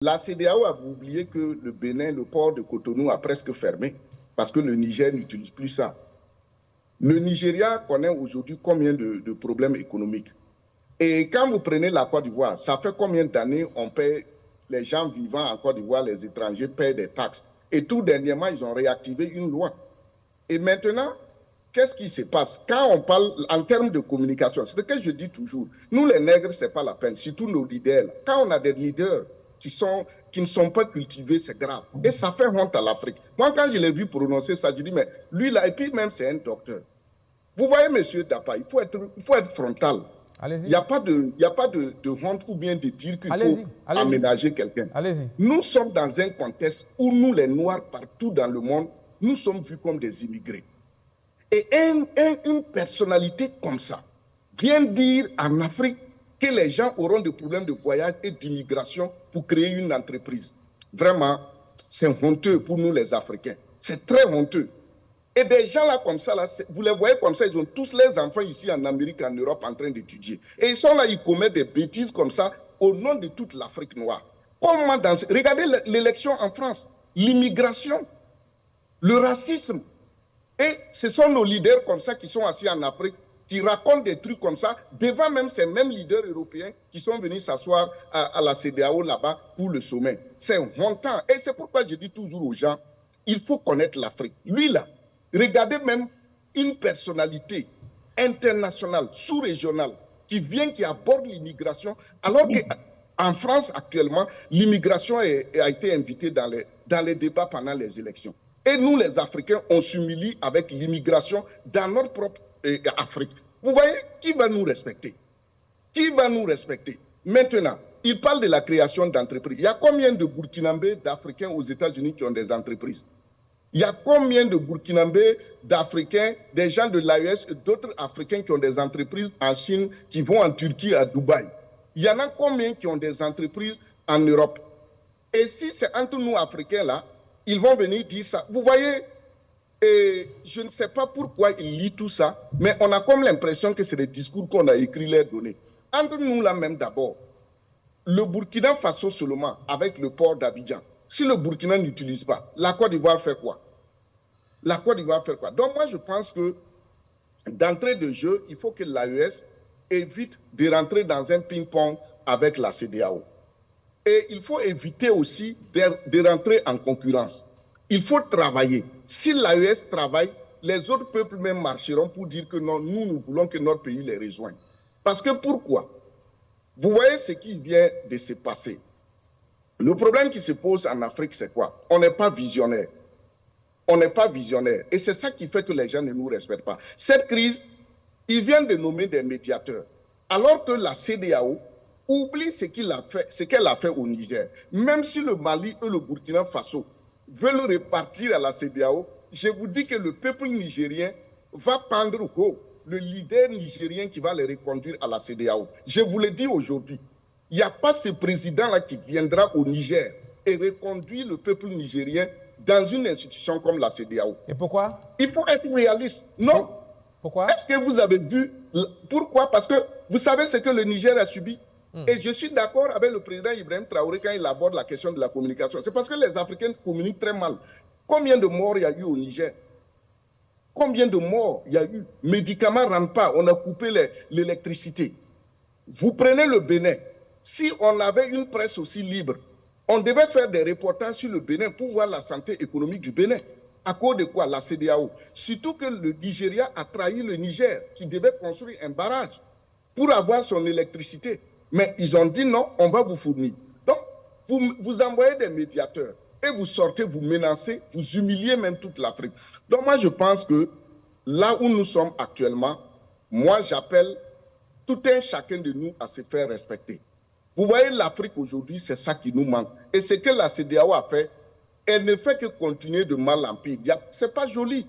La CEDEAO a oublié que le Bénin, le port de Cotonou a presque fermé parce que le Niger n'utilise plus ça. Le Nigeria connaît aujourd'hui combien de problèmes économiques? Et quand vous prenez la Côte d'Ivoire, ça fait combien d'années on paie, les gens vivant en Côte d'Ivoire, les étrangers paient des taxes? Et tout dernièrement, ils ont réactivé une loi. Et maintenant, qu'est-ce qui se passe? Quand on parle en termes de communication, c'est ce que je dis toujours, nous les nègres, ce n'est pas la peine, surtout nos leaders. Quand on a des leaders qui ne sont pas cultivés, c'est grave. Et ça fait honte à l'Afrique. Moi, quand je l'ai vu prononcer ça, je dis, mais lui là, et puis même c'est un docteur. Vous voyez, monsieur Dapa, il faut être frontal. Il n'y a pas de honte ou bien de dire qu'il faut aménager quelqu'un. Nous sommes dans un contexte où nous, les Noirs, partout dans le monde, nous sommes vus comme des immigrés. Et une personnalité comme ça vient dire en Afrique que les gens auront des problèmes de voyage et d'immigration pour créer une entreprise. Vraiment, c'est honteux pour nous les Africains. C'est très honteux. Et des gens là comme ça, là, vous les voyez comme ça, ils ont tous les enfants ici en Amérique, en Europe, en train d'étudier. Et ils sont là, ils commettent des bêtises comme ça au nom de toute l'Afrique noire. Comment regardez l'élection en France, l'immigration, le racisme. Et ce sont nos leaders comme ça qui sont assis en Afrique, qui racontent des trucs comme ça, devant même ces mêmes leaders européens qui sont venus s'asseoir à la CEDEAO là-bas pour le sommet. C'est honteux. Et c'est pourquoi je dis toujours aux gens, il faut connaître l'Afrique. Lui là, regardez même une personnalité internationale, sous-régionale, qui vient, qui aborde l'immigration, alors qu'en France actuellement, l'immigration a été invitée dans les débats pendant les élections. Et nous, les Africains, on s'humilie avec l'immigration dans notre propre Afrique. Vous voyez, qui va nous respecter? Qui va nous respecter? Maintenant, il parle de la création d'entreprises. Il y a combien de Burkinabés, d'Africains aux États-Unis qui ont des entreprises? Il y a combien de Burkinabés, d'Africains, des gens de l'AES et d'autres Africains qui ont des entreprises en Chine, qui vont en Turquie, à Dubaï? Il y en a combien qui ont des entreprises en Europe? Et si c'est entre nous, Africains, là, ils vont venir dire ça. Vous voyez, et je ne sais pas pourquoi ils lisent tout ça, mais on a comme l'impression que c'est des discours qu'on a écrits, les données. Entre nous, là même d'abord, le Burkina Faso seulement, avec le port d'Abidjan, si le Burkina n'utilise pas, la Côte d'Ivoire fait quoi? La Côte d'Ivoire fait quoi? Donc moi, je pense que d'entrée de jeu, il faut que l'AES évite de rentrer dans un ping-pong avec la CEDEAO. Et il faut éviter aussi de rentrer en concurrence. Il faut travailler. Si l'AES travaille, les autres peuples même marcheront pour dire que non, nous voulons que notre pays les rejoigne. Parce que pourquoi? Vous voyez ce qui vient de se passer. Le problème qui se pose en Afrique, c'est quoi? On n'est pas visionnaire. On n'est pas visionnaire. Et c'est ça qui fait que les gens ne nous respectent pas. Cette crise, ils viennent de nommer des médiateurs. Alors que la CEDEAO oublie ce qu'elle a fait au Niger. Même si le Mali et le Burkina Faso veulent repartir à la CEDEAO, je vous dis que le peuple nigérien va prendre le leader nigérien qui va les reconduire à la CEDEAO. Je vous le dis aujourd'hui, il n'y a pas ce président-là qui viendra au Niger et reconduire le peuple nigérien dans une institution comme la CEDEAO. Et pourquoi? Il faut être réaliste. Non. Pourquoi? Est-ce que vous avez vu? Pourquoi? Parce que vous savez ce que le Niger a subi. Et je suis d'accord avec le président Ibrahim Traoré quand il aborde la question de la communication. C'est parce que les Africains communiquent très mal. Combien de morts il y a eu au Niger? Combien de morts il y a eu? Médicaments ne rentrent pas, on a coupé l'électricité. Vous prenez le Bénin. Si on avait une presse aussi libre, on devait faire des reportages sur le Bénin pour voir la santé économique du Bénin. À cause de quoi? La CEDEAO. Surtout que le Nigeria a trahi le Niger, qui devait construire un barrage pour avoir son électricité. Mais ils ont dit non, on va vous fournir. Donc, vous envoyez des médiateurs et vous sortez, vous menacez, vous humiliez même toute l'Afrique. Donc moi, je pense que là où nous sommes actuellement, moi, j'appelle tout un chacun de nous à se faire respecter. Vous voyez, l'Afrique aujourd'hui, c'est ça qui nous manque. Et ce que la CEDEAO a fait, elle ne fait que continuer de mal en pire. Ce n'est pas joli.